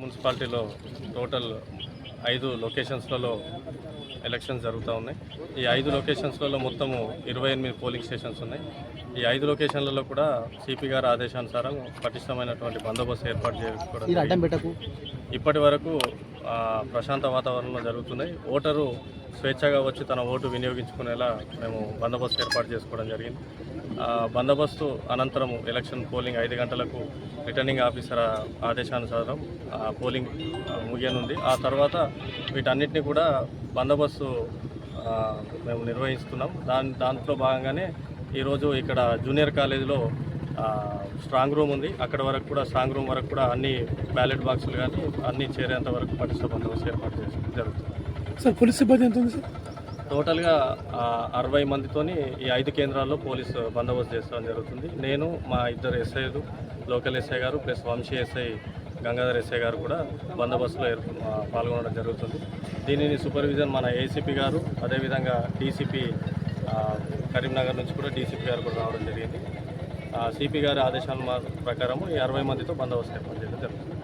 మున్సిపాలిటీలో total 5 లొకేషన్స్లలో elections జరుగుతూ ఉన్నాయి. ఈ 5 లొకేషన్స్లలో మొత్తము 28 పోలింగ్ స్టేషన్స్ ఉన్నాయి. ఈ 5 లొకేషన్లలో కూడా సిపి గారి ఆదేశానుసారం పటిష్టమైనటువంటి బందోబస్తు ఏర్పాటు చేసుకోవడం ఇప్పటి వరకు ప్రశాంత వాతావరణంలో జరుగుతున్నాయి. ఓటరు స్వేచ్ఛగా వచ్చి తన ఓటు వినియోగించుకునేలా మేము బందోబస్తు ఏర్పాటు చేసుకోవడం జరిగింది. బందోబస్తు అనంతరం ఎలక్షన్ పోలింగ్ 5 గంటలకు రిటర్నింగ్ ఆఫీసర్ ఆదేశానుసారం పోలింగ్ ముగియనుంది. ఆ తర్వాత వీటన్నిటిని కూడా బందోబస్తు మేము నిర్వహిస్తున్నాం. దాంట్లో భాగంగానే ఈరోజు ఇక్కడ జూనియర్ కాలేజీలో స్ట్రాంగ్ రూమ్ ఉంది. అక్కడ వరకు కూడా స్ట్రాంగ్ రూమ్ వరకు కూడా అన్ని బ్యాలెట్ బాక్సులు కానీ అన్నీ చేరేంత వరకు పటిష్ట బందోబస్తు ఏర్పాటు చేయడం జరుగుతుంది. సార్ పోలీస్ సిబ్బంది ఎంత ఉంది సార్? టోటల్గా 60 మందితోని ఈ 5 కేంద్రాల్లో పోలీసు బందోబస్తు చేస్తాం జరుగుతుంది. నేను మా 2 ఎస్ఐలు, లోకల్ ఎస్ఐ గారు plus Vamshi SI Gangadhar SI గారు కూడా బందోబస్తులో పాల్గొనడం జరుగుతుంది. దీనిని సూపర్విజన్ మన ఏసీపీ గారు, అదేవిధంగా డీసీపీ కరీంనగర్ నుంచి కూడా డీసీపీ గారు కూడా రావడం జరిగింది. సిపి గారి ఆదేశాల ప్రకారం ఈ 60 మందితో బందోబస్తు ఏర్పాటు చేయడం జరుగుతుంది.